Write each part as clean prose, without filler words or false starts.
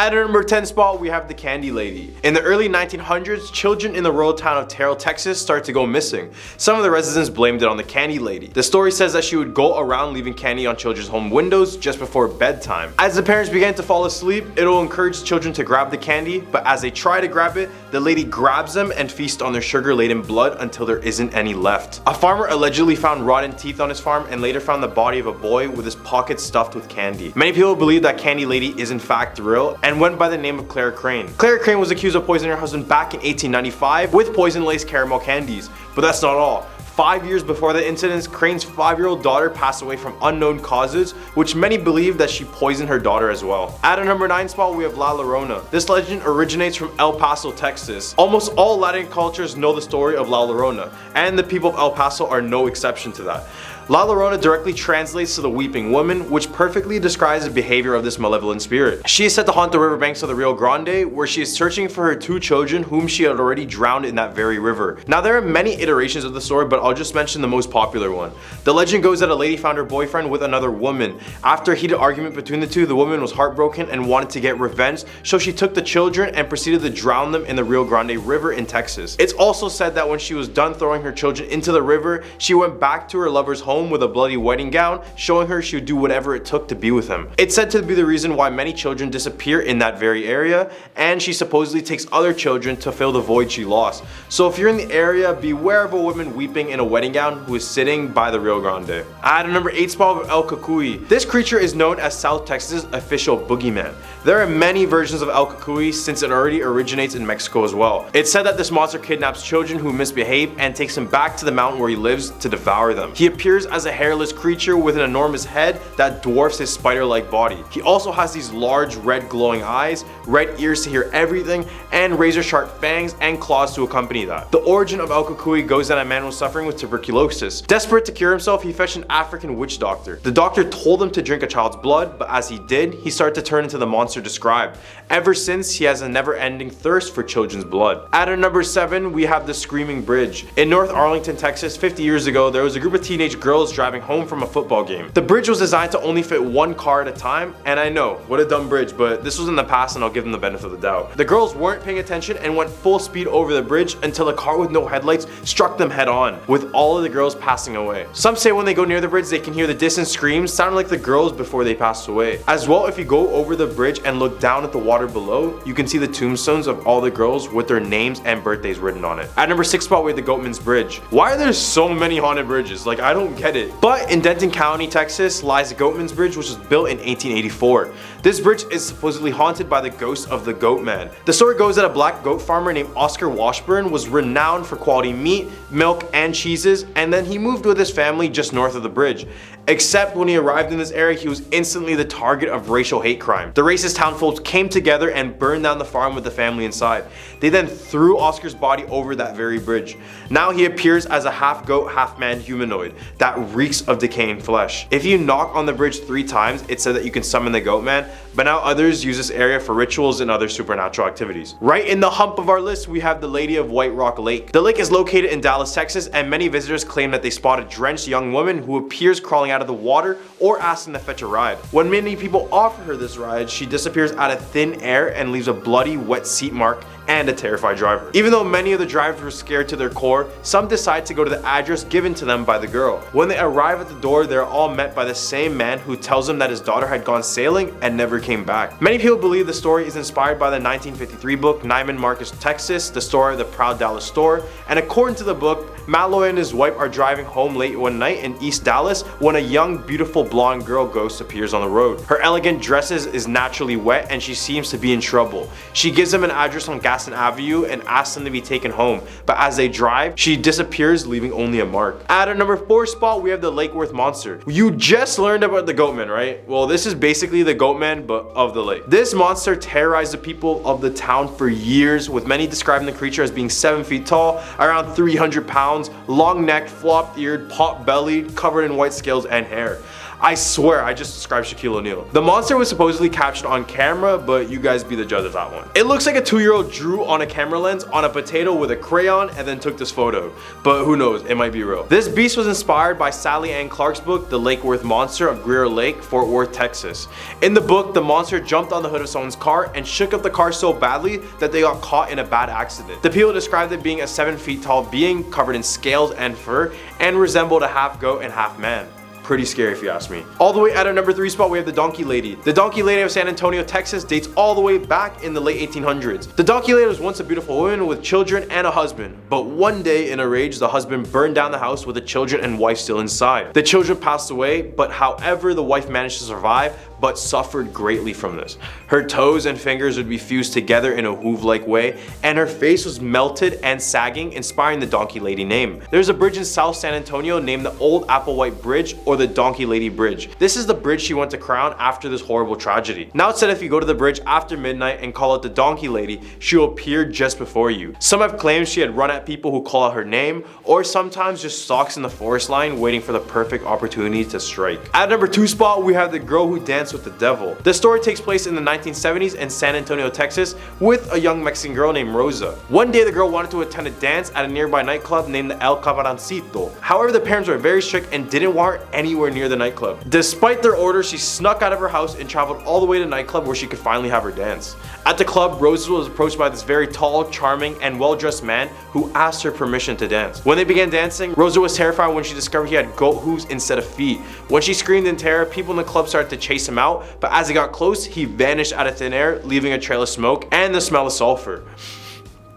At our number 10 spot, we have the Candy Lady. In the early 1900s, children in the rural town of Terrell, Texas started to go missing. Some of the residents blamed it on the Candy Lady. The story says that she would go around leaving candy on children's home windows just before bedtime. As the parents began to fall asleep, it'll encourage children to grab the candy, but as they try to grab it, the lady grabs them and feasts on their sugar-laden blood until there isn't any left. A farmer allegedly found rotten teeth on his farm and later found the body of a boy with his pockets stuffed with candy. Many people believe that Candy Lady is in fact real and went by the name of Clara Crane. Clara Crane was accused of poisoning her husband back in 1895 with poison-laced caramel candies. But that's not all. 5 years before the incident, Crane's 5-year-old daughter passed away from unknown causes, which many believe that she poisoned her daughter as well. At our number 9 spot, we have La Llorona. This legend originates from El Paso, Texas. Almost all Latin cultures know the story of La Llorona, and the people of El Paso are no exception to that. La Llorona directly translates to the weeping woman, which perfectly describes the behavior of this malevolent spirit. She is said to haunt the riverbanks of the Rio Grande, where she is searching for her 2 children whom she had already drowned in that very river. Now there are many iterations of the story, but I'll just mention the most popular one. The legend goes that a lady found her boyfriend with another woman. After a heated argument between the two, the woman was heartbroken and wanted to get revenge, so she took the children and proceeded to drown them in the Rio Grande River in Texas. It's also said that when she was done throwing her children into the river, she went back to her lover's home with a bloody wedding gown, showing her she would do whatever it took to be with him. It's said to be the reason why many children disappear in that very area, and she supposedly takes other children to fill the void she lost. So if you're in the area, beware of a woman weeping in a wedding gown who is sitting by the Rio Grande. At number 8 spot of El Cucuy. This creature is known as South Texas' official boogeyman. There are many versions of El Cucuy since it already originates in Mexico as well. It's said that this monster kidnaps children who misbehave and takes them back to the mountain where he lives to devour them. He appears as a hairless creature with an enormous head that dwarfs his spider-like body. He also has these large red glowing eyes, red ears to hear everything, and razor-sharp fangs and claws to accompany that. The origin of El Cucuy goes that a man was suffering with tuberculosis. Desperate to cure himself, he fetched an African witch doctor. The doctor told him to drink a child's blood, but as he did, he started to turn into the monster described. Ever since, he has a never-ending thirst for children's blood. At our number 7, we have the Screaming Bridge. In North Arlington, Texas, 50 years ago, there was a group of teenage girls driving home from a football game. The bridge was designed to only fit 1 car at a time, and I know, what a dumb bridge, but this was in the past and I'll give them the benefit of the doubt. The girls weren't paying attention and went full speed over the bridge until a car with no headlights struck them head on, with all of the girls passing away. Some say when they go near the bridge, they can hear the distant screams sounding like the girls before they passed away. As well, if you go over the bridge and look down at the water below, you can see the tombstones of all the girls with their names and birthdays written on it. At number 6 spot, we have the Goatman's Bridge. Why are there so many haunted bridges? Like, I don't get it. But in Denton County, Texas, lies the Goatman's Bridge, which was built in 1884. This bridge is supposedly haunted by the ghost of the Goat Man. The story goes that a black goat farmer named Oscar Washburn was renowned for quality meat, milk, and cheeses, and then he moved with his family just north of the bridge. Except when he arrived in this area, he was instantly the target of racial hate crime. The racist townfolk came together and burned down the farm with the family inside. They then threw Oscar's body over that very bridge. Now he appears as a half goat, half man humanoid that reeks of decaying flesh. If you knock on the bridge 3 times, it said that you can summon the Goat Man, but now others use this area for rituals and other supernatural activities. Right in the hump of our list, we have the Lady of White Rock Lake. The lake is located in Dallas, Texas, and many visitors claim that they spot a drenched young woman who appears crawling out of the water or asking to fetch a ride. When many people offer her this ride, she disappears out of thin air and leaves a bloody, wet seat mark and a terrified driver. Even though many of the drivers were scared to their core, some decide to go to the address given to them by the girl. When they arrive at the door, they're all met by the same man who tells them that his daughter had gone sailing and never came back. Many people believe the story is inspired by the 1953 book Neiman Marcus, Texas, the story of the Proud Dallas Store, and according to the book, Malloy and his wife are driving home late one night in East Dallas when a young, beautiful blonde girl ghost appears on the road. Her elegant dresses is naturally wet and she seems to be in trouble. She gives them an address on Gaston Avenue and asks them to be taken home, but as they drive, she disappears, leaving only a mark. At our number 4 spot, we have the Lake Worth Monster. You just learned about the Goatman, right? Well, this is basically the Goatman, but of the lake. This monster terrorized the people of the town for years, with many describing the creature as being 7 feet tall, around 300 pounds, long-necked, flop-eared, pot-bellied, covered in white scales and hair. I swear I just described Shaquille O'Neal. The monster was supposedly captured on camera, but you guys be the judge of that one. It looks like a 2-year-old drew on a camera lens on a potato with a crayon and then took this photo, but who knows, it might be real. This beast was inspired by Sally Ann Clark's book, The Lake Worth Monster of Greer Lake, Fort Worth, Texas. In the book, the monster jumped on the hood of someone's car and shook up the car so badly that they got caught in a bad accident. The people described it being a 7 feet tall being covered in scales and fur and resembled a half goat and half man. Pretty scary if you ask me. All the way at our number 3 spot, we have the Donkey Lady. The Donkey Lady of San Antonio, Texas dates all the way back in the late 1800s. The Donkey Lady was once a beautiful woman with children and a husband, but one day in a rage, the husband burned down the house with the children and wife still inside. The children passed away, but however, the wife managed to survive, but suffered greatly from this. Her toes and fingers would be fused together in a Hoove-like way, and her face was melted and sagging, inspiring the Donkey Lady name. There's a bridge in South San Antonio named the Old Applewhite Bridge, or the Donkey Lady Bridge. This is the bridge she went to crown after this horrible tragedy. Now it's said if you go to the bridge after midnight and call out the Donkey Lady, she will appear just before you. Some have claimed she had run at people who call out her name, or sometimes just stalks in the forest line waiting for the perfect opportunity to strike. At number 2 spot, we have the girl who danced with the devil. The story takes place in the 1970s in San Antonio, Texas, with a young Mexican girl named Rosa. One day the girl wanted to attend a dance at a nearby nightclub named the El Cabroncito. However, the parents were very strict and didn't want her anywhere near the nightclub. Despite their orders, she snuck out of her house and traveled all the way to the nightclub where she could finally have her dance. At the club, Rosa was approached by this very tall, charming, and well-dressed man who asked her permission to dance. When they began dancing, Rosa was terrified when she discovered he had goat hooves instead of feet. When she screamed in terror, people in the club started to chase him out, but as he got close, he vanished out of thin air, leaving a trail of smoke and the smell of sulfur.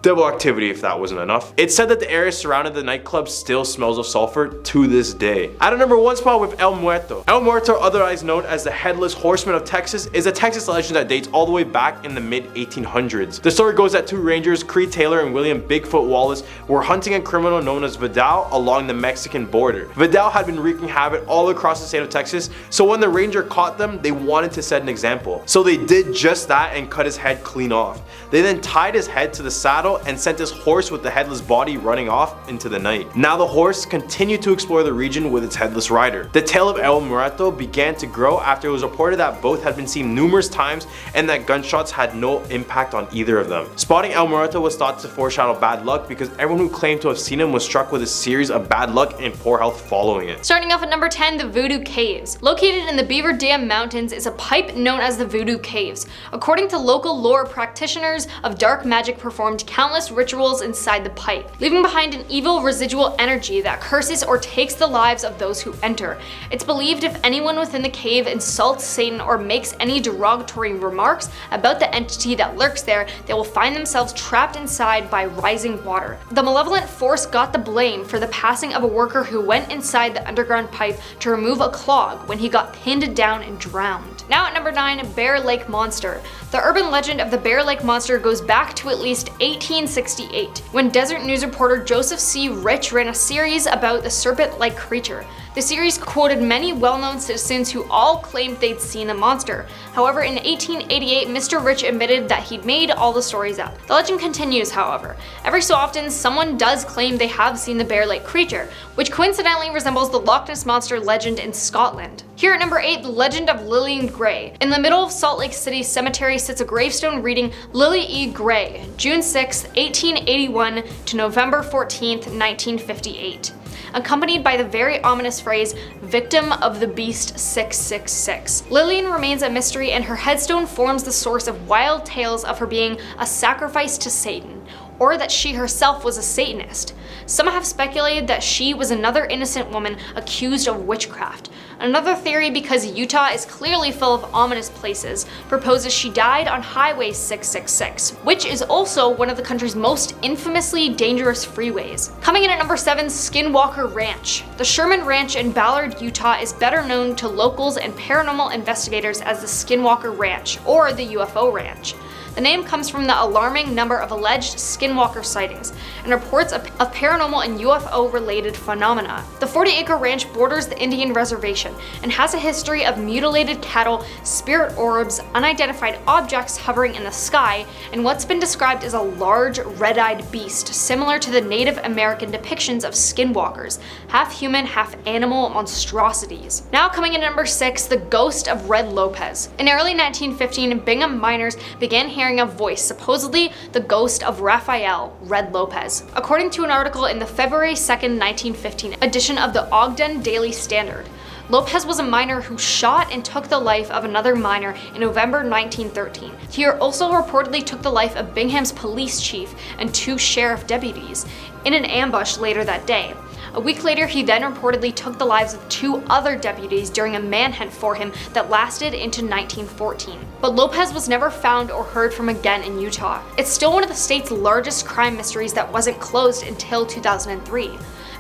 Devil activity if that wasn't enough. It's said that the area surrounding the nightclub still smells of sulfur to this day. At a number 1 spot with El Muerto. El Muerto, otherwise known as the Headless Horseman of Texas, is a Texas legend that dates all the way back in the mid-1800s. The story goes that 2 rangers, Creed Taylor and William Bigfoot Wallace, were hunting a criminal known as Vidal along the Mexican border. Vidal had been wreaking havoc all across the state of Texas, so when the ranger caught them, they wanted to set an example. So they did just that and cut his head clean off. They then tied his head to the saddle and sent his horse with the headless body running off into the night. Now the horse continued to explore the region with its headless rider. The tale of El Muerto began to grow after it was reported that both had been seen numerous times and that gunshots had no impact on either of them. Spotting El Muerto was thought to foreshadow bad luck because everyone who claimed to have seen him was struck with a series of bad luck and poor health following it. Starting off at number 10, the Voodoo Caves. Located in the Beaver Dam Mountains is a pipe known as the Voodoo Caves. According to local lore practitioners of dark magic, performed countless rituals inside the pipe, leaving behind an evil residual energy that curses or takes the lives of those who enter. It's believed if anyone within the cave insults Satan or makes any derogatory remarks about the entity that lurks there, they will find themselves trapped inside by rising water. The malevolent force got the blame for the passing of a worker who went inside the underground pipe to remove a clog when he got pinned down and drowned. Now at number 9, Bear Lake Monster. The urban legend of the Bear Lake Monster goes back to at least 1868, when Desert News reporter Joseph C. Rich ran a series about the serpent-like creature. The series quoted many well-known citizens who all claimed they'd seen the monster. However, in 1888, Mr. Rich admitted that he'd made all the stories up. The legend continues, however. Every so often, someone does claim they have seen the Bear Lake creature, which coincidentally resembles the Loch Ness Monster legend in Scotland. Here at number 8, the legend of Lillian Gray. In the middle of Salt Lake City Cemetery sits a gravestone reading Lily E. Gray, June 6, 1881 to November 14, 1958. Accompanied by the very ominous phrase, "Victim of the Beast 666. Lillian remains a mystery and her headstone forms the source of wild tales of her being a sacrifice to Satan, or that she herself was a Satanist. Some have speculated that she was another innocent woman accused of witchcraft. Another theory, because Utah is clearly full of ominous places, proposes she died on Highway 666, which is also one of the country's most infamously dangerous freeways. Coming in at number 7, Skinwalker Ranch. The Sherman Ranch in Ballard, Utah is better known to locals and paranormal investigators as the Skinwalker Ranch, or the UFO Ranch. The name comes from the alarming number of alleged skinwalker sightings and reports of paranormal and UFO-related phenomena. The 40-acre ranch borders the Indian reservation and has a history of mutilated cattle, spirit orbs, unidentified objects hovering in the sky, and what's been described as a large, red-eyed beast similar to the Native American depictions of skinwalkers, half human, half animal monstrosities. Now coming in at number 6, the ghost of Red Lopez. In early 1915, Bingham miners began hearing a voice, supposedly the ghost of Raphael Red Lopez. According to an article in the February 2nd, 1915 edition of the Ogden Daily Standard, Lopez was a miner who shot and took the life of another miner in November 1913. He also reportedly took the life of Bingham's police chief and 2 sheriff deputies in an ambush later that day. A week later, he then reportedly took the lives of 2 other deputies during a manhunt for him that lasted into 1914. But Lopez was never found or heard from again in Utah. It's still one of the state's largest crime mysteries that wasn't closed until 2003.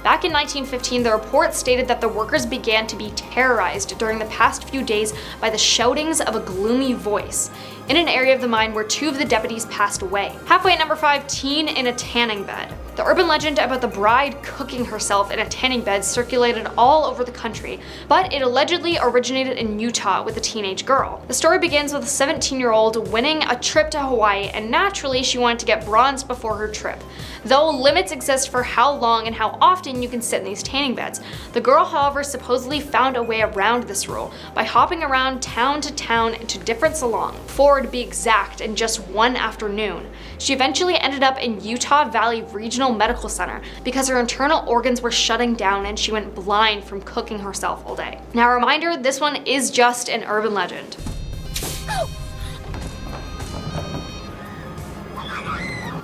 Back in 1915, the report stated that the workers began to be terrorized during the past few days by the shoutings of a gloomy voice in an area of the mine where 2 of the deputies passed away. Halfway at number 5, teen in a tanning bed. The urban legend about the bride cooking herself in a tanning bed circulated all over the country, but it allegedly originated in Utah with a teenage girl. The story begins with a 17-year-old winning a trip to Hawaii, and naturally she wanted to get bronzed before her trip. Though limits exist for how long and how often you can sit in these tanning beds, the girl, however, supposedly found a way around this rule by hopping around town to town to different salons, 4 to be exact, in just one afternoon. She eventually ended up in Utah Valley Regional Medical Center because her internal organs were shutting down and she went blind from cooking herself all day. Now, a reminder, this one is just an urban legend.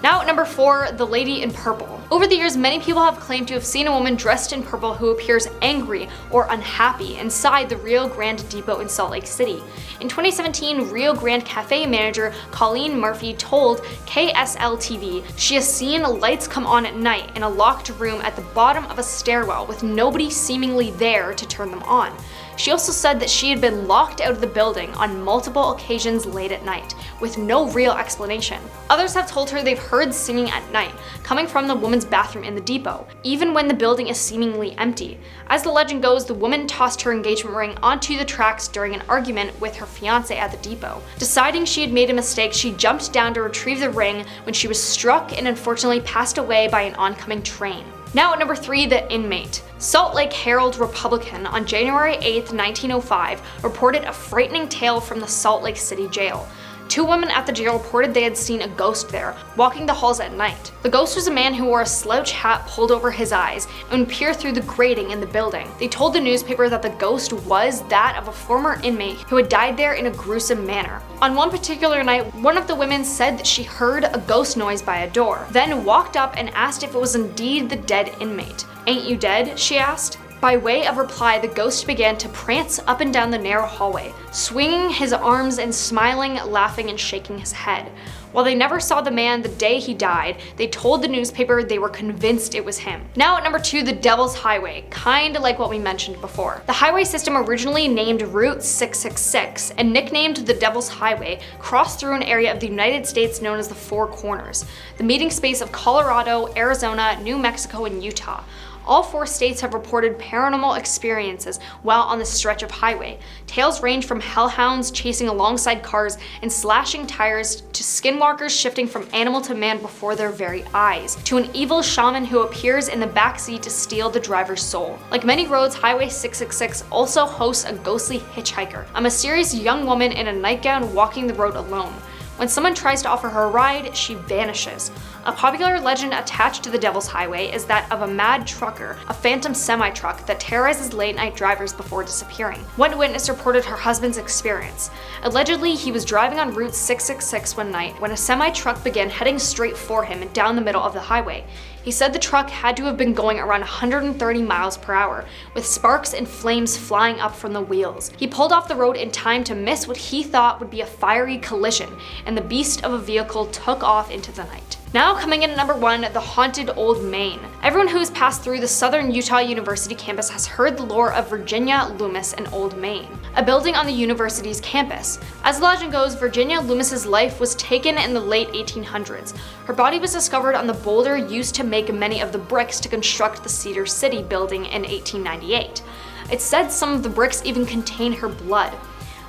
Now at number 4, the lady in purple. Over the years, many people have claimed to have seen a woman dressed in purple who appears angry or unhappy inside the Rio Grande Depot in Salt Lake City. In 2017, Rio Grande Cafe manager Colleen Murphy told KSL-TV she has seen lights come on at night in a locked room at the bottom of a stairwell with nobody seemingly there to turn them on. She also said that she had been locked out of the building on multiple occasions late at night, with no real explanation. Others have told her they've heard singing at night, coming from the woman's bathroom in the depot, even when the building is seemingly empty. As the legend goes, the woman tossed her engagement ring onto the tracks during an argument with her fiancé at the depot. Deciding she had made a mistake, she jumped down to retrieve the ring when she was struck and unfortunately passed away by an oncoming train. Now at number 3, the inmate. Salt Lake Herald-Republican on January 8, 1905 reported a frightening tale from the Salt Lake City jail. 2 women at the jail reported they had seen a ghost there, walking the halls at night. The ghost was a man who wore a slouch hat pulled over his eyes and would peer through the grating in the building. They told the newspaper that the ghost was that of a former inmate who had died there in a gruesome manner. On one particular night, one of the women said that she heard a ghost noise by a door, then walked up and asked if it was indeed the dead inmate. "Ain't you dead?" she asked. By way of reply, the ghost began to prance up and down the narrow hallway, swinging his arms and smiling, laughing, and shaking his head. While they never saw the man the day he died, they told the newspaper they were convinced it was him. Now at number 2, the Devil's Highway, kinda like what we mentioned before. The highway system, originally named Route 666 and nicknamed the Devil's Highway, crossed through an area of the United States known as the Four Corners, the meeting space of Colorado, Arizona, New Mexico, and Utah. All 4 states have reported paranormal experiences while on this stretch of highway. Tales range from hellhounds chasing alongside cars and slashing tires to skinwalkers shifting from animal to man before their very eyes, to an evil shaman who appears in the backseat to steal the driver's soul. Like many roads, Highway 666 also hosts a ghostly hitchhiker, a mysterious young woman in a nightgown walking the road alone. When someone tries to offer her a ride, she vanishes. A popular legend attached to the Devil's Highway is that of a mad trucker, a phantom semi-truck that terrorizes late-night drivers before disappearing. One witness reported her husband's experience. Allegedly, he was driving on Route 666 one night when a semi-truck began heading straight for him down the middle of the highway. He said the truck had to have been going around 130 miles per hour, with sparks and flames flying up from the wheels. He pulled off the road in time to miss what he thought would be a fiery collision, and the beast of a vehicle took off into the night. Now coming in at number 1, the haunted Old Main. Everyone who has passed through the Southern Utah University campus has heard the lore of Virginia Loomis and Old Main, a building on the university's campus. As the legend goes, Virginia Loomis's life was taken in the late 1800s. Her body was discovered on the boulder used to make many of the bricks to construct the Cedar City building in 1898. It's said some of the bricks even contain her blood.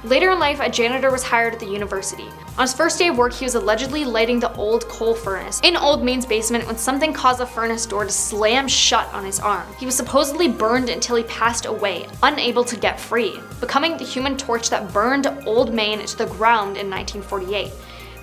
Later in life, a janitor was hired at the university. On his first day of work, he was allegedly lighting the old coal furnace in Old Main's basement when something caused the furnace door to slam shut on his arm. He was supposedly burned until he passed away, unable to get free, becoming the human torch that burned Old Main to the ground in 1948.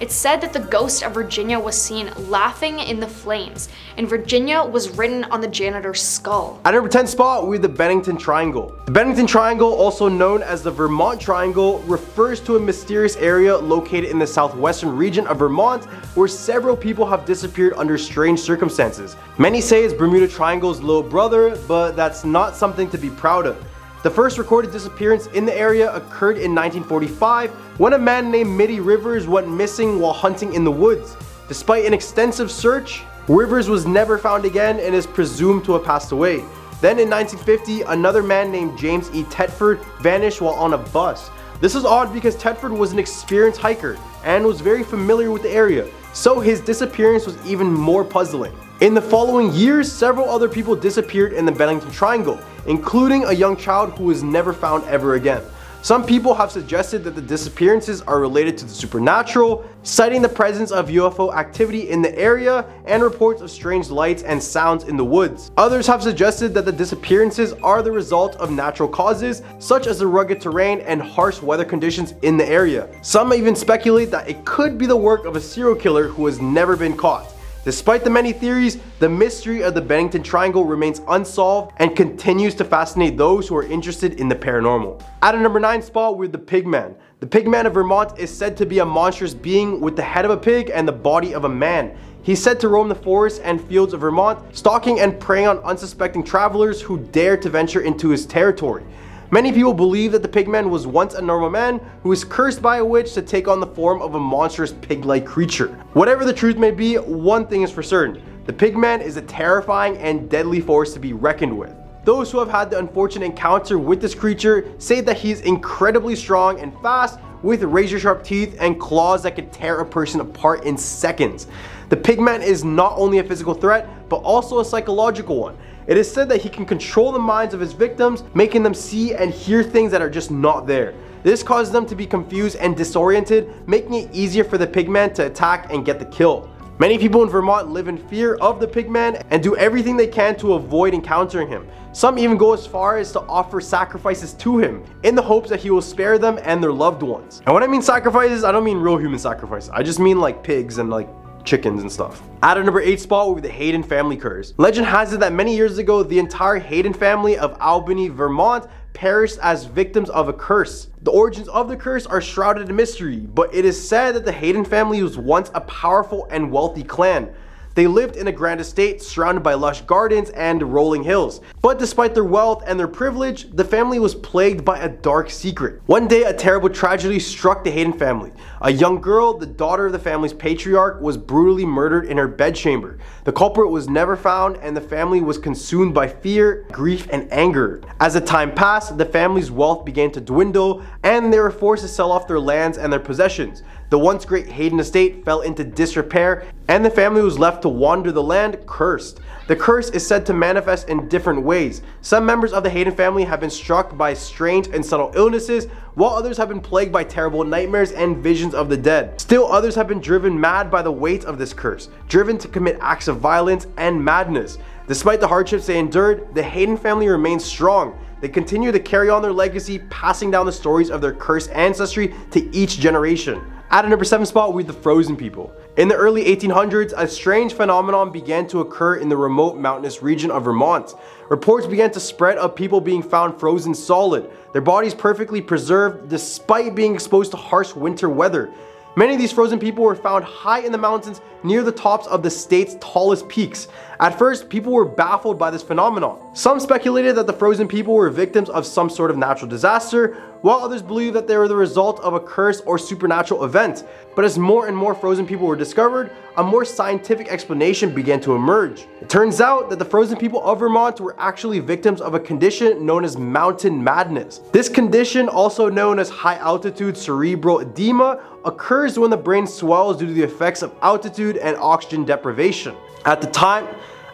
It's said that the ghost of Virginia was seen laughing in the flames, and Virginia was written on the janitor's skull. At number 10 spot, we have the Bennington Triangle. The Bennington Triangle, also known as the Vermont Triangle, refers to a mysterious area located in the southwestern region of Vermont where several people have disappeared under strange circumstances. Many say it's Bermuda Triangle's little brother, but that's not something to be proud of. The first recorded disappearance in the area occurred in 1945 when a man named Mitty Rivers went missing while hunting in the woods. Despite an extensive search, Rivers was never found again and is presumed to have passed away. Then in 1950, another man named James E. Tetford vanished while on a bus. This is odd because Tetford was an experienced hiker and was very familiar with the area, so his disappearance was even more puzzling. In the following years, several other people disappeared in the Bennington Triangle, including a young child who was never found ever again. Some people have suggested that the disappearances are related to the supernatural, citing the presence of UFO activity in the area and reports of strange lights and sounds in the woods. Others have suggested that the disappearances are the result of natural causes, such as the rugged terrain and harsh weather conditions in the area. Some even speculate that it could be the work of a serial killer who has never been caught. Despite the many theories, the mystery of the Bennington Triangle remains unsolved and continues to fascinate those who are interested in the paranormal. At a number 9 spot, we have the Pigman. The Pigman of Vermont is said to be a monstrous being with the head of a pig and the body of a man. He's said to roam the forests and fields of Vermont, stalking and preying on unsuspecting travelers who dare to venture into his territory. Many people believe that the Pigman was once a normal man who was cursed by a witch to take on the form of a monstrous pig-like creature. Whatever the truth may be, one thing is for certain: the Pigman is a terrifying and deadly force to be reckoned with. Those who have had the unfortunate encounter with this creature say that he is incredibly strong and fast, with razor-sharp teeth and claws that can tear a person apart in seconds. The Pigman is not only a physical threat, but also a psychological one. It is said that he can control the minds of his victims, making them see and hear things that are just not there. This causes them to be confused and disoriented, making it easier for the Pigman to attack and get the kill. Many people in Vermont live in fear of the Pigman and do everything they can to avoid encountering him. Some even go as far as to offer sacrifices to him, in the hopes that he will spare them and their loved ones. And when I mean sacrifices, I don't mean real human sacrifices. I just mean like pigs and like chickens and stuff. At a number 8 spot, we have the Hayden family curse. Legend has it that many years ago, the entire Hayden family of Albany, Vermont perished as victims of a curse. The origins of the curse are shrouded in mystery, but it is said that the Hayden family was once a powerful and wealthy clan. They lived in a grand estate surrounded by lush gardens and rolling hills. But despite their wealth and their privilege, the family was plagued by a dark secret. One day, a terrible tragedy struck the Hayden family. A young girl, the daughter of the family's patriarch, was brutally murdered in her bedchamber. The culprit was never found, and the family was consumed by fear, grief, and anger. As the time passed, the family's wealth began to dwindle, and they were forced to sell off their lands and their possessions. The once great Hayden estate fell into disrepair, and the family was left to wander the land cursed. The curse is said to manifest in different ways. Some members of the Hayden family have been struck by strange and subtle illnesses, while others have been plagued by terrible nightmares and visions of the dead. Still others have been driven mad by the weight of this curse, driven to commit acts of violence and madness. Despite the hardships they endured, the Hayden family remains strong. They continue to carry on their legacy, passing down the stories of their cursed ancestry to each generation. At a number 7 spot, we have the Frozen people. In the early 1800s, a strange phenomenon began to occur in the remote mountainous region of Vermont. Reports began to spread of people being found frozen solid, their bodies perfectly preserved despite being exposed to harsh winter weather. Many of these frozen people were found high in the mountains near the tops of the state's tallest peaks. At first, people were baffled by this phenomenon. Some speculated that the frozen people were victims of some sort of natural disaster, while others believe that they were the result of a curse or supernatural event. But as more and more frozen people were discovered, a more scientific explanation began to emerge. It turns out that the frozen people of Vermont were actually victims of a condition known as mountain madness. This condition, also known as high altitude cerebral edema, occurs when the brain swells due to the effects of altitude and oxygen deprivation.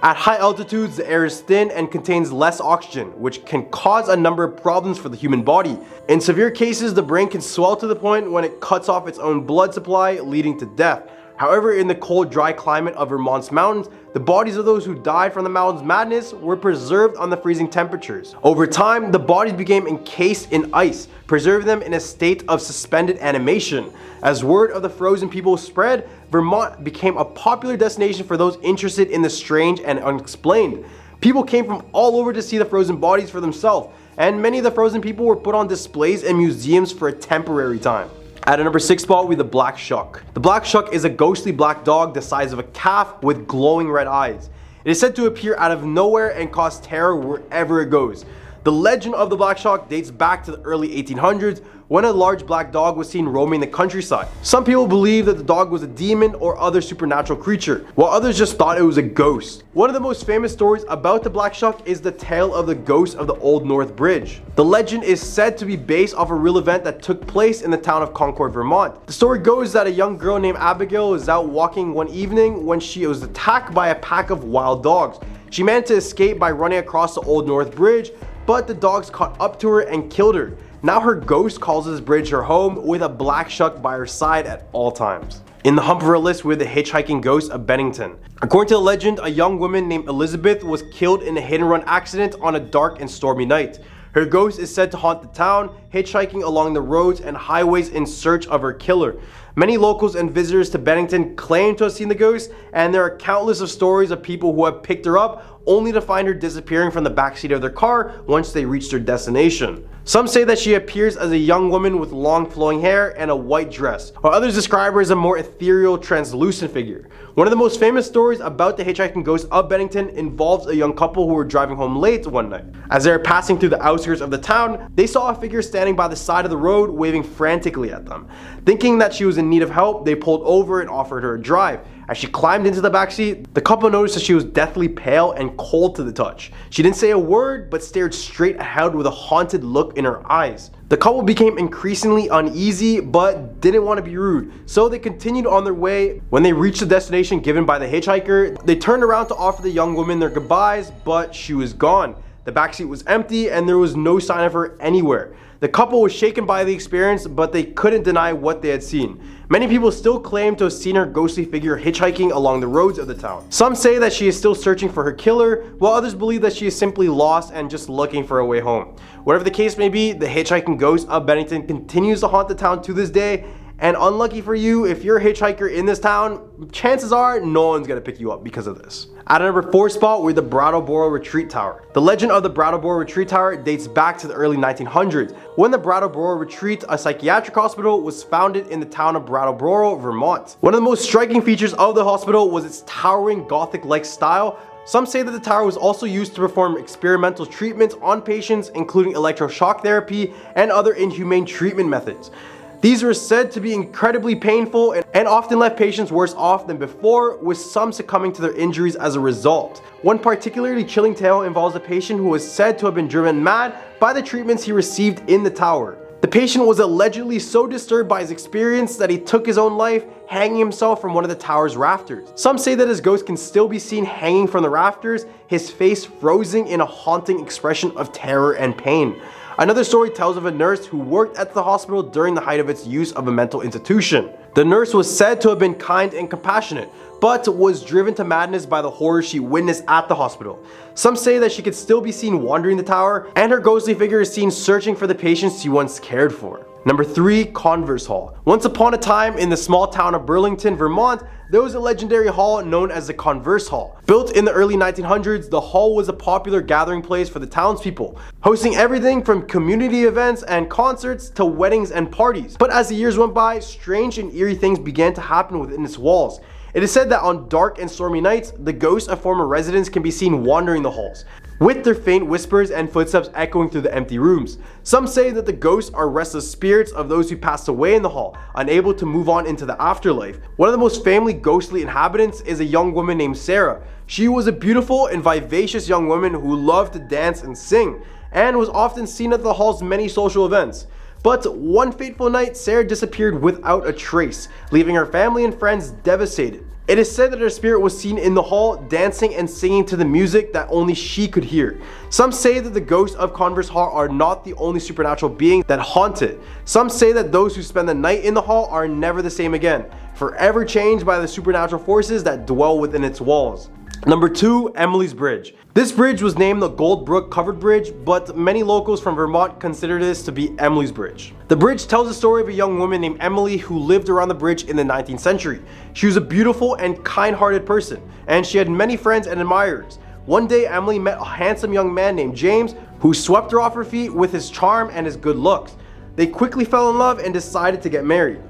At high altitudes, the air is thin and contains less oxygen, which can cause a number of problems for the human body. In severe cases, the brain can swell to the point when it cuts off its own blood supply, leading to death. However, in the cold, dry climate of Vermont's mountains, the bodies of those who died from the mountain's madness were preserved on the freezing temperatures. Over time, the bodies became encased in ice, preserving them in a state of suspended animation. As word of the frozen people spread, Vermont became a popular destination for those interested in the strange and unexplained. People came from all over to see the frozen bodies for themselves, and many of the frozen people were put on displays in museums for a temporary time. At a number 6 spot, we have the Black Shuck. The Black Shuck is a ghostly black dog the size of a calf with glowing red eyes. It is said to appear out of nowhere and cause terror wherever it goes. The legend of the Black Shuck dates back to the early 1800s when a large black dog was seen roaming the countryside. Some people believe that the dog was a demon or other supernatural creature, while others just thought it was a ghost. One of the most famous stories about the Black Shuck is the tale of the ghost of the Old North Bridge. The legend is said to be based off a real event that took place in the town of Concord, Vermont. The story goes that a young girl named Abigail was out walking one evening when she was attacked by a pack of wild dogs. She managed to escape by running across the Old North Bridge, but the dogs caught up to her and killed her. Now her ghost calls this bridge her home with a black shuck by her side at all times. In the hump of her list, we have the hitchhiking ghost of Bennington. According to the legend, a young woman named Elizabeth was killed in a hit and run accident on a dark and stormy night. Her ghost is said to haunt the town, hitchhiking along the roads and highways in search of her killer. Many locals and visitors to Bennington claim to have seen the ghost, and there are countless of stories of people who have picked her up only to find her disappearing from the backseat of their car once they reach their destination. Some say that she appears as a young woman with long flowing hair and a white dress, while others describe her as a more ethereal, translucent figure. One of the most famous stories about the hitchhiking ghost of Bennington involves a young couple who were driving home late one night. As they were passing through the outskirts of the town, they saw a figure standing by the side of the road waving frantically at them. Thinking that she was in need of help, they pulled over and offered her a drive. As she climbed into the backseat, the couple noticed that she was deathly pale and cold to the touch. She didn't say a word, but stared straight ahead with a haunted look in her eyes. The couple became increasingly uneasy, but didn't want to be rude, so they continued on their way. When they reached the destination given by the hitchhiker, they turned around to offer the young woman their goodbyes, but she was gone. The backseat was empty and there was no sign of her anywhere. The couple was shaken by the experience, but they couldn't deny what they had seen. Many people still claim to have seen her ghostly figure hitchhiking along the roads of the town. Some say that she is still searching for her killer, while others believe that she is simply lost and just looking for a way home. Whatever the case may be, the hitchhiking ghost of Bennington continues to haunt the town to this day. And unlucky for you, if you're a hitchhiker in this town, chances are no one's gonna pick you up because of this. At a number 4 spot, we're the Brattleboro Retreat Tower. The legend of the Brattleboro Retreat Tower dates back to the early 1900s, when the Brattleboro Retreat, a psychiatric hospital, was founded in the town of Brattleboro, Vermont. One of the most striking features of the hospital was its towering Gothic-like style. Some say that the tower was also used to perform experimental treatments on patients, including electroshock therapy and other inhumane treatment methods. These were said to be incredibly painful and often left patients worse off than before, with some succumbing to their injuries as a result. One particularly chilling tale involves a patient who was said to have been driven mad by the treatments he received in the tower. The patient was allegedly so disturbed by his experience that he took his own life, hanging himself from one of the tower's rafters. Some say that his ghost can still be seen hanging from the rafters, his face frozen in a haunting expression of terror and pain. Another story tells of a nurse who worked at the hospital during the height of its use of a mental institution. The nurse was said to have been kind and compassionate, but was driven to madness by the horrors she witnessed at the hospital. Some say that she could still be seen wandering the tower, and her ghostly figure is seen searching for the patients she once cared for. Number 3, Converse Hall. Once upon a time in the small town of Burlington, Vermont, there was a legendary hall known as the Converse Hall. Built in the early 1900s, the hall was a popular gathering place for the townspeople, hosting everything from community events and concerts to weddings and parties. But as the years went by, strange and eerie things began to happen within its walls. It is said that on dark and stormy nights, the ghosts of former residents can be seen wandering the halls. with their faint whispers and footsteps echoing through the empty rooms. Some say that the ghosts are restless spirits of those who passed away in the hall, unable to move on into the afterlife. One of the most famous ghostly inhabitants is a young woman named Sarah. She was a beautiful and vivacious young woman who loved to dance and sing, and was often seen at the hall's many social events. But one fateful night, Sarah disappeared without a trace, leaving her family and friends devastated. It is said that her spirit was seen in the hall, dancing and singing to the music that only she could hear. Some say that the ghosts of Converse Hall are not the only supernatural beings that haunt it. Some say that those who spend the night in the hall are never the same again, forever changed by the supernatural forces that dwell within its walls. Number 2, Emily's Bridge. This bridge was named the Gold Brook Covered Bridge, but many locals from Vermont consider this to be Emily's Bridge. The bridge tells the story of a young woman named Emily who lived around the bridge in the 19th century. She was a beautiful and kind-hearted person, and she had many friends and admirers. One day, Emily met a handsome young man named James who swept her off her feet with his charm and his good looks. They quickly fell in love and decided to get married.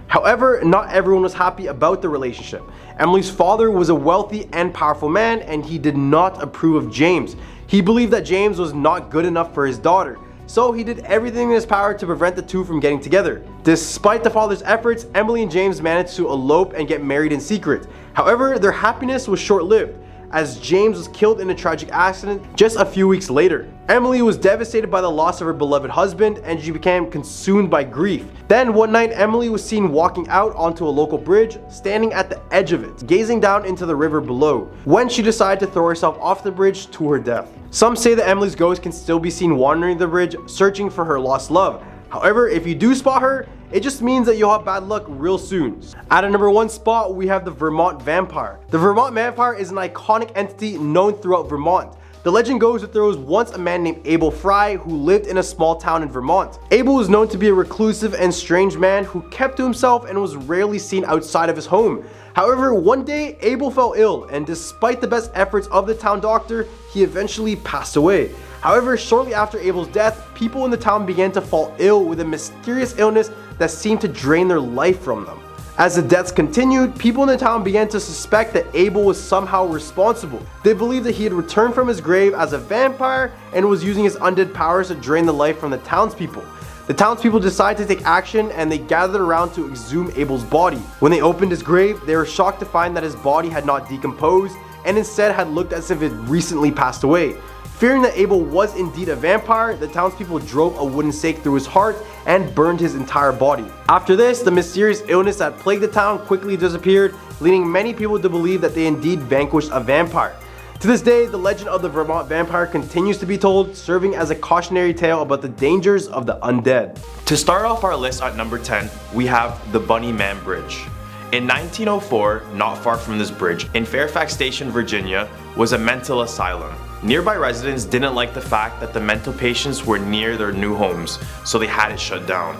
However, not everyone was happy about the relationship. Emily's father was a wealthy and powerful man, and he did not approve of James. He believed that James was not good enough for his daughter, so he did everything in his power to prevent the two from getting together. Despite the father's efforts, Emily and James managed to elope and get married in secret. However, their happiness was short-lived, as James was killed in a tragic accident just a few weeks later. Emily was devastated by the loss of her beloved husband, and she became consumed by grief. Then one night, Emily was seen walking out onto a local bridge, standing at the edge of it, gazing down into the river below, when she decided to throw herself off the bridge to her death. Some say that Emily's ghost can still be seen wandering the bridge, searching for her lost love. However, if you do spot her, it just means that you'll have bad luck real soon. At a number 1 spot, we have the Vermont Vampire. The Vermont Vampire is an iconic entity known throughout Vermont. The legend goes that there was once a man named Abel Fry who lived in a small town in Vermont. Abel was known to be a reclusive and strange man who kept to himself and was rarely seen outside of his home. However, one day Abel fell ill, and despite the best efforts of the town doctor, he eventually passed away. However, shortly after Abel's death, people in the town began to fall ill with a mysterious illness that seemed to drain their life from them. As the deaths continued, people in the town began to suspect that Abel was somehow responsible. They believed that he had returned from his grave as a vampire and was using his undead powers to drain the life from the townspeople. The townspeople decided to take action, and they gathered around to exhume Abel's body. When they opened his grave, they were shocked to find that his body had not decomposed and instead had looked as if it recently passed away. Fearing that Abel was indeed a vampire, the townspeople drove a wooden stake through his heart and burned his entire body. After this, the mysterious illness that plagued the town quickly disappeared, leading many people to believe that they indeed vanquished a vampire. To this day, the legend of the Vermont Vampire continues to be told, serving as a cautionary tale about the dangers of the undead. To start off our list at number 10, we have the Bunny Man Bridge. In 1904, not far from this bridge, in Fairfax Station, Virginia, was a mental asylum. Nearby residents didn't like the fact that the mental patients were near their new homes, so they had it shut down.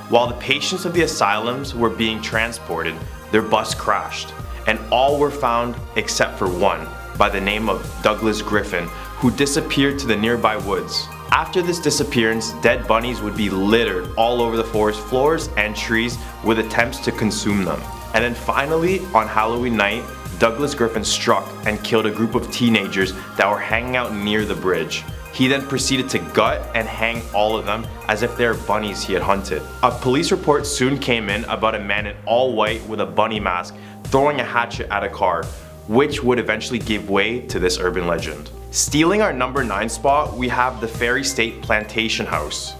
While the patients of the asylums were being transported, their bus crashed, and all were found except for one, by the name of Douglas Griffin, who disappeared to the nearby woods. After this disappearance, dead bunnies would be littered all over the forest floors and trees with attempts to consume them. And then finally, on Halloween night, Douglas Griffin struck and killed a group of teenagers that were hanging out near the bridge. He then proceeded to gut and hang all of them as if they were bunnies he had hunted. A police report soon came in about a man in all white with a bunny mask throwing a hatchet at a car, which would eventually give way to this urban legend. Stealing our number 9 spot, we have the Fairy State Plantation House.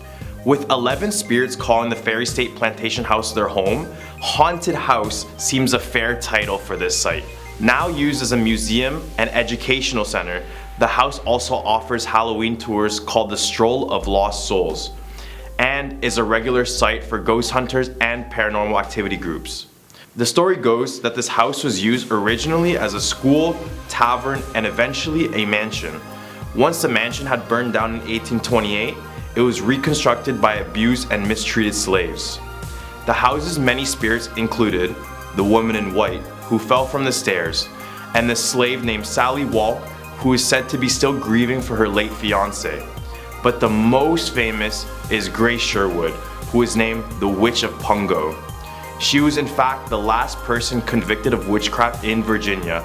With 11 spirits calling the Fairy State Plantation House their home, Haunted House seems a fair title for this site. Now used as a museum and educational center, the house also offers Halloween tours called the Stroll of Lost Souls, and is a regular site for ghost hunters and paranormal activity groups. The story goes that this house was used originally as a school, tavern, and eventually a mansion. Once the mansion had burned down in 1828, it was reconstructed by abused and mistreated slaves. The house's many spirits included the woman in white, who fell from the stairs, and the slave named Sally Walk, who is said to be still grieving for her late fiance. But the most famous is Grace Sherwood, who is named the Witch of Pungo. She was in fact the last person convicted of witchcraft in Virginia.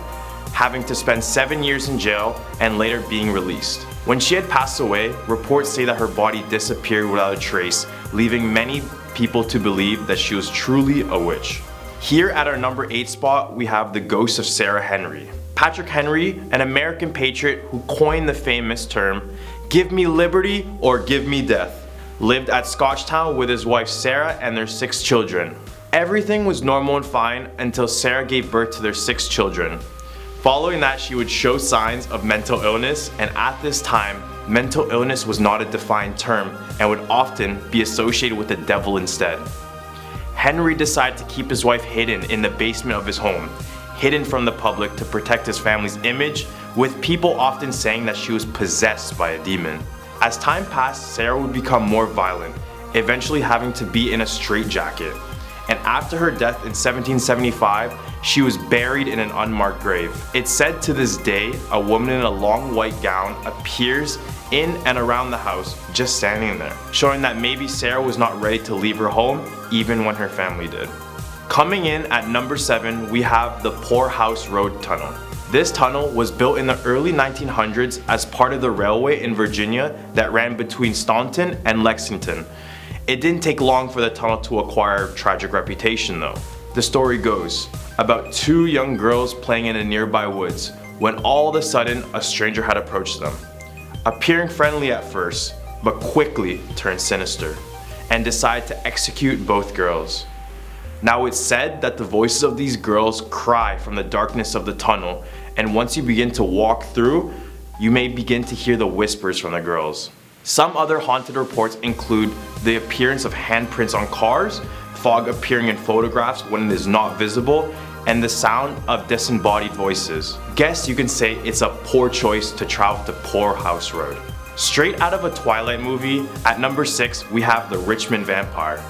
having to spend 7 years in jail and later being released. When she had passed away, reports say that her body disappeared without a trace, leaving many people to believe that she was truly a witch. Here at our number 8 spot, we have the ghost of Sarah Henry. Patrick Henry, an American patriot who coined the famous term, "Give me liberty or give me death," lived at Scotchtown with his wife Sarah and their 6 children. Everything was normal and fine until Sarah gave birth to their 6 children. Following that, she would show signs of mental illness, and at this time, mental illness was not a defined term and would often be associated with the devil instead. Henry decided to keep his wife hidden in the basement of his home, hidden from the public to protect his family's image, with people often saying that she was possessed by a demon. As time passed, Sarah would become more violent, eventually having to be in a straitjacket. And after her death in 1775, she was buried in an unmarked grave. It's said to this day, a woman in a long white gown appears in and around the house, just standing there, showing that maybe Sarah was not ready to leave her home, even when her family did. Coming in at number 7, we have the Poorhouse Road Tunnel. This tunnel was built in the early 1900s as part of the railway in Virginia that ran between Staunton and Lexington. It didn't take long for the tunnel to acquire a tragic reputation though. The story goes about 2 young girls playing in a nearby woods when all of a sudden a stranger had approached them, appearing friendly at first, but quickly turned sinister and decided to execute both girls. Now it's said that the voices of these girls cry from the darkness of the tunnel, and once you begin to walk through, you may begin to hear the whispers from the girls. Some other haunted reports include the appearance of handprints on cars, fog appearing in photographs when it is not visible, and the sound of disembodied voices. Guess you can say it's a poor choice to travel to Poorhouse Road. Straight out of a Twilight movie, at number 6 we have the Richmond Vampire.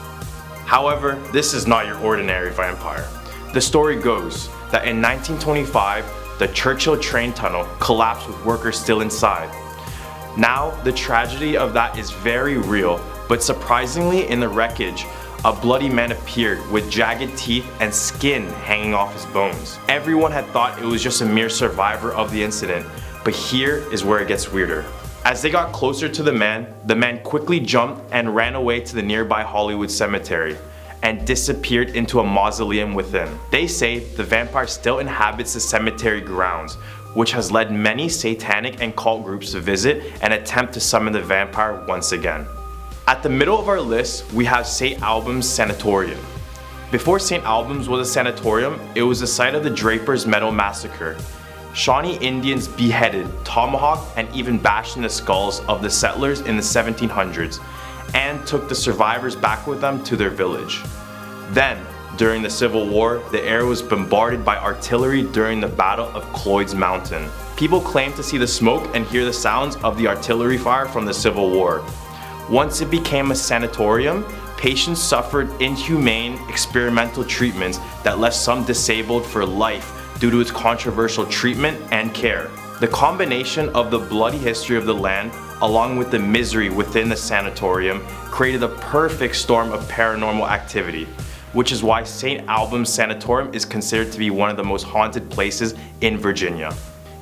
However, this is not your ordinary vampire. The story goes that in 1925, the Churchill train tunnel collapsed with workers still inside. Now, the tragedy of that is very real, but surprisingly in the wreckage, a bloody man appeared with jagged teeth and skin hanging off his bones. Everyone had thought it was just a mere survivor of the incident, but here is where it gets weirder. As they got closer to the man quickly jumped and ran away to the nearby Hollywood Cemetery and disappeared into a mausoleum within. They say the vampire still inhabits the cemetery grounds, which has led many satanic and cult groups to visit and attempt to summon the vampire once again. At the middle of our list, we have St. Albans Sanatorium. Before St. Albans was a sanatorium, it was the site of the Draper's Meadow Massacre. Shawnee Indians beheaded, tomahawked, and even bashed in the skulls of the settlers in the 1700s and took the survivors back with them to their village. Then, during the Civil War, the area was bombarded by artillery during the Battle of Cloyd's Mountain. People claim to see the smoke and hear the sounds of the artillery fire from the Civil War. Once it became a sanatorium, patients suffered inhumane experimental treatments that left some disabled for life due to its controversial treatment and care. The combination of the bloody history of the land along with the misery within the sanatorium created a perfect storm of paranormal activity, which is why St. Albans Sanatorium is considered to be one of the most haunted places in Virginia.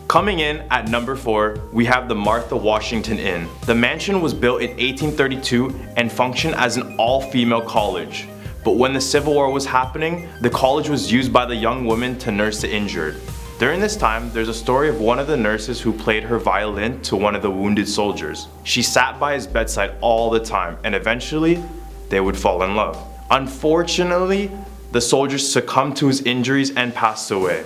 Coming in at number 4, we have the Martha Washington Inn. The mansion was built in 1832 and functioned as an all-female college. But when the Civil War was happening, the college was used by the young women to nurse the injured. During this time, there's a story of one of the nurses who played her violin to one of the wounded soldiers. She sat by his bedside all the time, and eventually, they would fall in love. Unfortunately, the soldier succumbed to his injuries and passed away.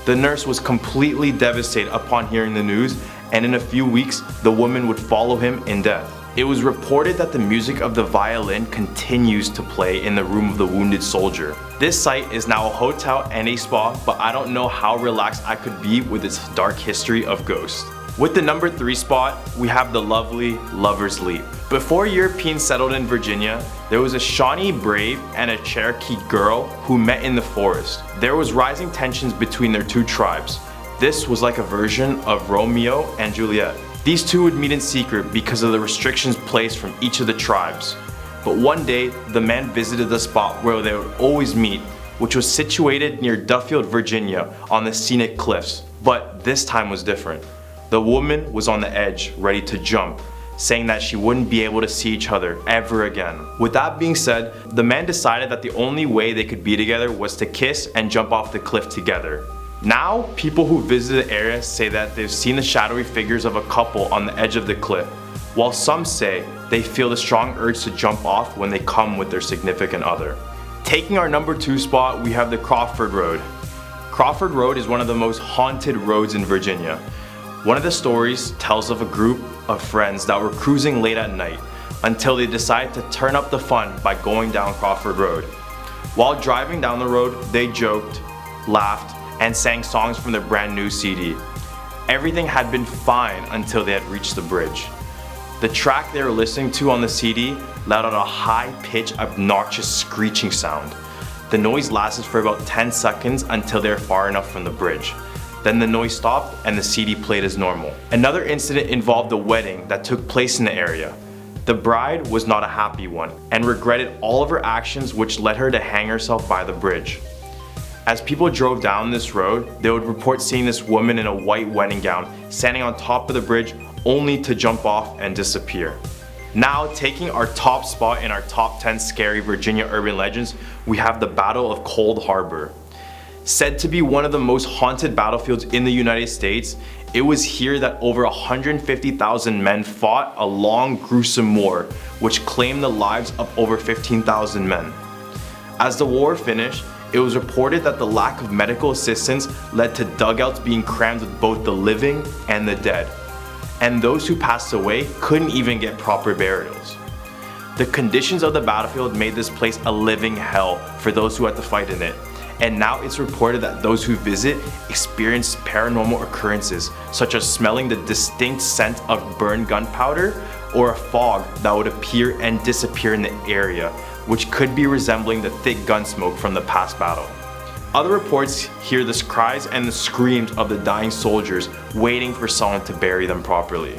The nurse was completely devastated upon hearing the news, and in a few weeks, the woman would follow him in death. It was reported that the music of the violin continues to play in the room of the wounded soldier. This site is now a hotel and a spa, but I don't know how relaxed I could be with its dark history of ghosts. With the number 3 spot, we have the lovely Lover's Leap. Before Europeans settled in Virginia, there was a Shawnee brave and a Cherokee girl who met in the forest. There was rising tensions between their 2 tribes. This was like a version of Romeo and Juliet. These 2 would meet in secret because of the restrictions placed from each of the tribes. But one day, the man visited the spot where they would always meet which was situated near Duffield, Virginia, on the scenic cliffs. But this time was different. The woman was on the edge, ready to jump, saying that she wouldn't be able to see each other ever again. With that being said, the man decided that the only way they could be together was to kiss and jump off the cliff together. Now, people who visit the area say that they've seen the shadowy figures of a couple on the edge of the cliff, while some say they feel the strong urge to jump off when they come with their significant other. Taking our number 2 spot, we have the Crawford Road. Crawford Road is one of the most haunted roads in Virginia. One of the stories tells of a group of friends that were cruising late at night until they decided to turn up the fun by going down Crawford Road. While driving down the road, they joked, laughed, and sang songs from their brand new CD. Everything had been fine until they had reached the bridge. The track they were listening to on the CD let out a high-pitched, obnoxious screeching sound. The noise lasted for about 10 seconds until they were far enough from the bridge. Then the noise stopped and the CD played as normal. Another incident involved a wedding that took place in the area. The bride was not a happy one and regretted all of her actions, which led her to hang herself by the bridge. As people drove down this road, they would report seeing this woman in a white wedding gown standing on top of the bridge only to jump off and disappear. Now, taking our top spot in our top 10 scary Virginia urban legends, we have the Battle of Cold Harbor. Said to be one of the most haunted battlefields in the United States, it was here that over 150,000 men fought a long, gruesome war, which claimed the lives of over 15,000 men. As the war finished, it was reported that the lack of medical assistance led to dugouts being crammed with both the living and the dead, and those who passed away couldn't even get proper burials. The conditions of the battlefield made this place a living hell for those who had to fight in it. And now it's reported that those who visit experience paranormal occurrences, such as smelling the distinct scent of burned gunpowder or a fog that would appear and disappear in the area, which could be resembling the thick gun smoke from the past battle. Other reports hear the cries and the screams of the dying soldiers waiting for someone to bury them properly.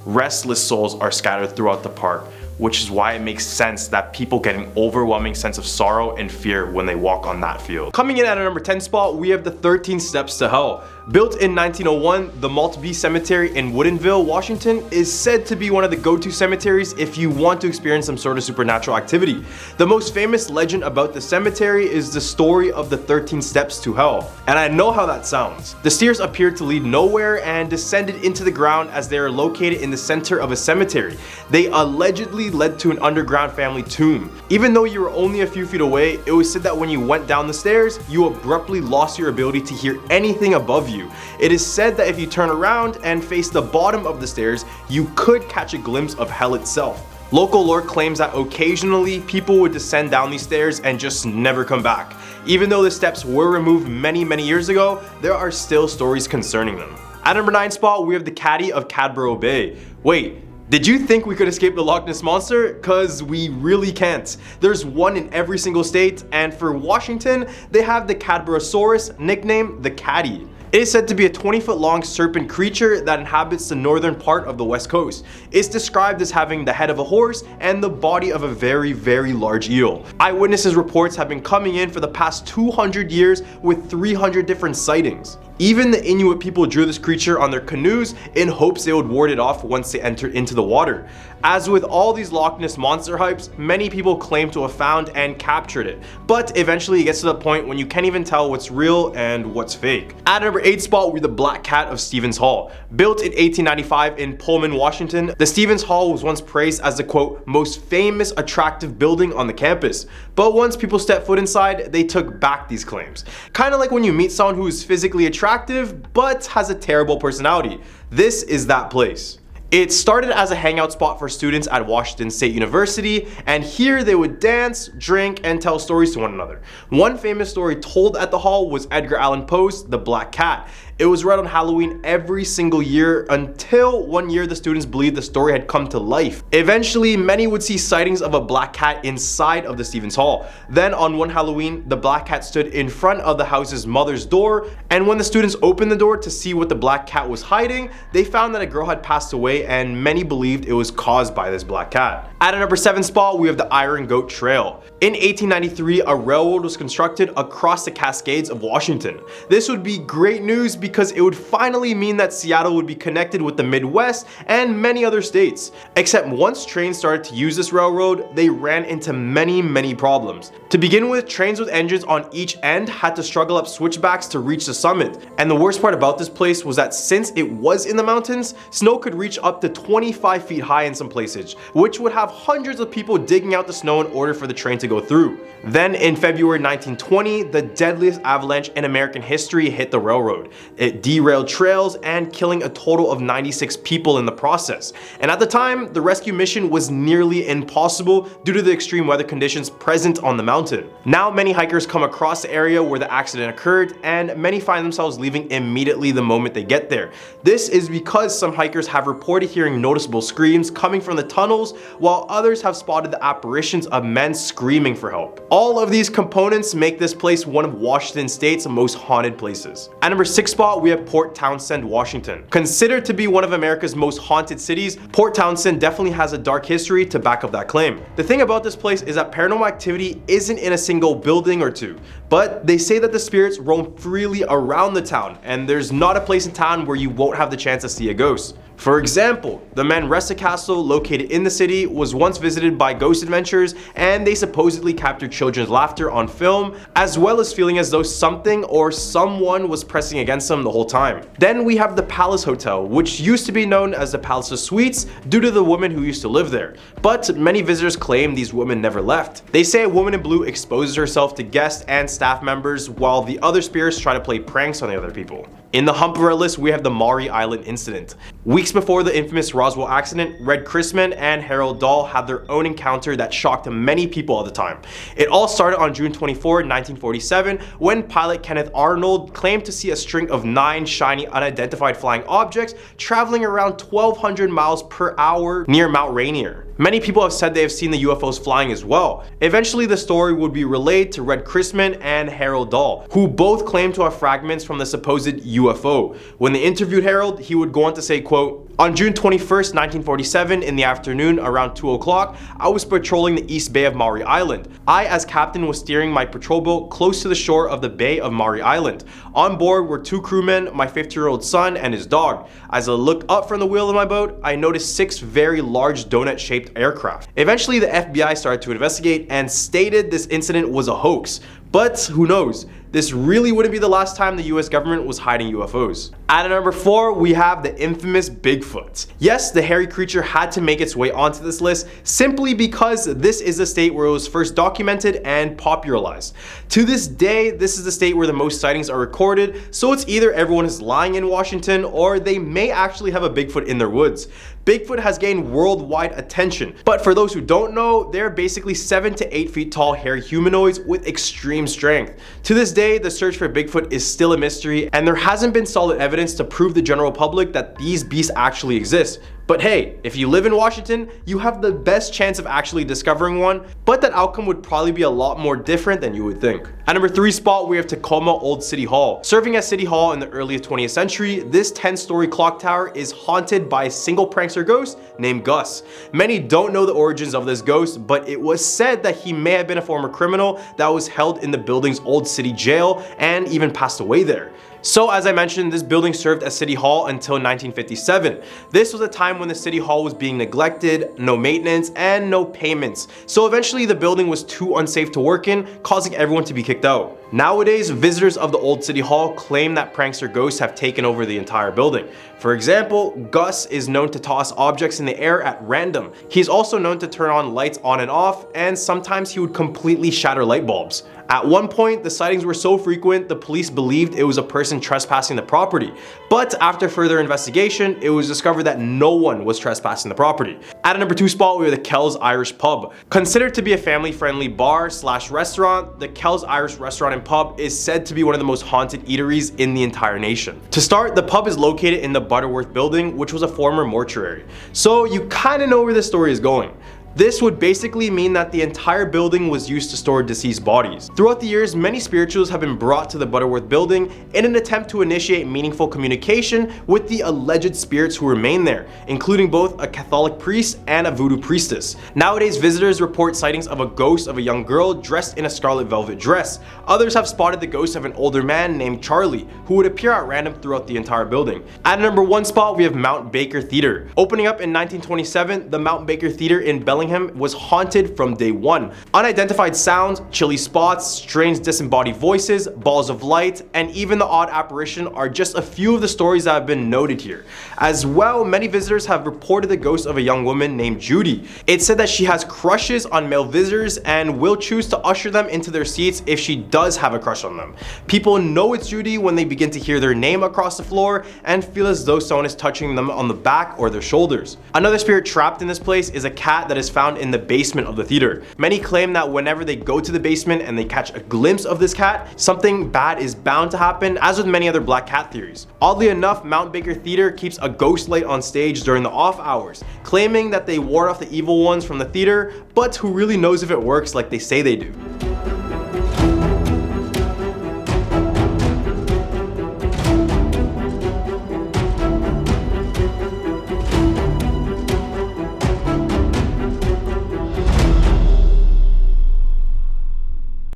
Restless souls are scattered throughout the park, which is why it makes sense that people get an overwhelming sense of sorrow and fear when they walk on that field. Coming in at our number 10 spot, we have the 13 Steps to Hell. Built in 1901, the Maltby Cemetery in Woodinville, Washington is said to be one of the go-to cemeteries if you want to experience some sort of supernatural activity. The most famous legend about the cemetery is the story of the 13 Steps to Hell. And I know how that sounds. The stairs appeared to lead nowhere and descended into the ground as they are located in the center of a cemetery. They allegedly led to an underground family tomb. Even though you were only a few feet away, it was said that when you went down the stairs, you abruptly lost your ability to hear anything above you. It is said that if you turn around and face the bottom of the stairs, you could catch a glimpse of hell itself. Local lore claims that occasionally people would descend down these stairs and just never come back. Even though the steps were removed many years ago, there are still stories concerning them. At number 9 spot, we have the Caddy of Cadborough Bay. Wait, did you think we could escape the Loch Ness Monster? Cause we really can't. There's one in every single state, and for Washington, they have the Cadborosaurus, nicknamed the Caddy. It is said to be a 20-foot long serpent creature that inhabits the northern part of the West Coast. It's described as having the head of a horse and the body of a very large eel. Eyewitnesses reports have been coming in for the past 200 years with 300 different sightings. Even the Inuit people drew this creature on their canoes in hopes they would ward it off once they entered into the water. As with all these Loch Ness Monster hypes, many people claim to have found and captured it, but eventually it gets to the point when you can't even tell what's real and what's fake. At number 8 spot, we're the Black Cat of Stevens Hall. Built in 1895 in Pullman, Washington, the Stevens Hall was once praised as the quote, most famous attractive building on the campus. But once people stepped foot inside, they took back these claims. Kinda like when you meet someone who is physically attractive, but has a terrible personality. This is that place. It started as a hangout spot for students at Washington State University, and here they would dance, drink, and tell stories to one another. One famous story told at the hall was Edgar Allan Poe's The Black Cat. It was read on Halloween every single year until one year the students believed the story had come to life. Eventually, many would see sightings of a black cat inside of the Stevens Hall. Then on one Halloween, the black cat stood in front of the house's mother's door, and when the students opened the door to see what the black cat was hiding, they found that a girl had passed away, and many believed it was caused by this black cat. At a number 7 spot, we have the Iron Goat Trail. In 1893, a railroad was constructed across the Cascades of Washington. This would be great news because it would finally mean that Seattle would be connected with the Midwest and many other states. Except once trains started to use this railroad, they ran into many problems. To begin with, trains with engines on each end had to struggle up switchbacks to reach the summit. And the worst part about this place was that since it was in the mountains, snow could reach up to 25 feet high in some places, which would have hundreds of people digging out the snow in order for the train to go through. Then in February 1920, the deadliest avalanche in American history hit the railroad. It derailed trails and killing a total of 96 people in the process. And at the time, the rescue mission was nearly impossible due to the extreme weather conditions present on the mountain. Now many hikers come across the area where the accident occurred, and many find themselves leaving immediately the moment they get there. This is because some hikers have reported hearing noticeable screams coming from the tunnels, while others have spotted the apparitions of men screaming for help. All of these components make this place one of Washington State's most haunted places. At number 6 spot, we have Port Townsend, Washington. Considered to be one of America's most haunted cities, Port Townsend definitely has a dark history to back up that claim. The thing about this place is that paranormal activity isn't in a single building or two, but they say that the spirits roam freely around the town, and there's not a place in town where you won't have the chance to see a ghost. For example, the Manresa Castle located in the city was once visited by ghost adventurers, and they supposedly captured children's laughter on film, as well as feeling as though something or someone was pressing against them the whole time. Then we have the Palace Hotel, which used to be known as the Palace of Suites due to the woman who used to live there. But many visitors claim these women never left. They say a woman in blue exposes herself to guests and staff members, while the other spirits try to play pranks on the other people. In the hump of our list, we have the Maury Island incident. Weeks before the infamous Roswell accident, Red Chrisman and Harold Dahl had their own encounter that shocked many people at the time. It all started on June 24, 1947, when pilot Kenneth Arnold claimed to see a string of 9 shiny unidentified flying objects traveling around 1,200 miles per hour near Mount Rainier. Many people have said they have seen the UFOs flying as well. Eventually, the story would be relayed to Red Chrisman and Harold Dahl, who both claimed to have fragments from the supposed UFO. When they interviewed Harold, he would go on to say, quote, "On June 21st, 1947, in the afternoon around 2 o'clock, I was patrolling the east bay of Maury Island. I, as captain, was steering my patrol boat close to the shore of the bay of Maury Island. On board were 2 crewmen, my 50-year-old son, and his dog. As I looked up from the wheel of my boat, I noticed 6 very large donut-shaped aircraft." Eventually, the FBI started to investigate and stated this incident was a hoax. But who knows? This really wouldn't be the last time the US government was hiding UFOs. At number 4, we have the infamous Bigfoot. Yes, the hairy creature had to make its way onto this list simply because this is the state where it was first documented and popularized. To this day, this is the state where the most sightings are recorded, so it's either everyone is lying in Washington or they may actually have a Bigfoot in their woods. Bigfoot has gained worldwide attention, but for those who don't know, they're basically 7 to 8 feet tall hairy humanoids with extreme strength. To this day, the search for Bigfoot is still a mystery, and there hasn't been solid evidence to prove the general public that these beasts actually exist. But hey, if you live in Washington, you have the best chance of actually discovering one, but that outcome would probably be a lot more different than you would think. At number 3 spot, we have Tacoma Old City Hall. Serving as City Hall in the early 20th century, this 10-story clock tower is haunted by a single prankster ghost named Gus. Many don't know the origins of this ghost, but it was said that he may have been a former criminal that was held in the building's Old City Jail and even passed away there. So as I mentioned, this building served as City Hall until 1957. This was a time when the City Hall was being neglected, no maintenance, and no payments. So eventually the building was too unsafe to work in, causing everyone to be kicked out. Nowadays, visitors of the old City Hall claim that prankster ghosts have taken over the entire building. For example, Gus is known to toss objects in the air at random. He's also known to turn on lights on and off, and sometimes he would completely shatter light bulbs. At one point, the sightings were so frequent, the police believed it was a person trespassing the property. But after further investigation, it was discovered that no one was trespassing the property. At a number 2 spot, we have the Kells Irish Pub. Considered to be a family-friendly bar/restaurant, the Kells Irish Restaurant and pub is said to be one of the most haunted eateries in the entire nation. To start, the pub is located in the Butterworth building, which was a former mortuary. So you kind of know where this story is going. This would basically mean that the entire building was used to store deceased bodies. Throughout the years, many spirituals have been brought to the Butterworth building in an attempt to initiate meaningful communication with the alleged spirits who remain there, including both a Catholic priest and a voodoo priestess. Nowadays, visitors report sightings of a ghost of a young girl dressed in a scarlet velvet dress. Others have spotted the ghost of an older man named Charlie, who would appear at random throughout the entire building. At number 1 spot, we have Mount Baker Theater. Opening up in 1927, the Mount Baker Theater in Bellingham was haunted from day one. Unidentified sounds, chilly spots, strange disembodied voices, balls of light, and even the odd apparition are just a few of the stories that have been noted here. As well, many visitors have reported the ghost of a young woman named Judy. It's said that she has crushes on male visitors and will choose to usher them into their seats if she does have a crush on them. People know it's Judy when they begin to hear their name across the floor and feel as though someone is touching them on the back or their shoulders. Another spirit trapped in this place is a cat that is found in the basement of the theater. Many claim that whenever they go to the basement and they catch a glimpse of this cat, something bad is bound to happen, as with many other black cat theories. Oddly enough, Mount Baker Theater keeps a ghost light on stage during the off hours, claiming that they ward off the evil ones from the theater, but who really knows if it works like they say they do.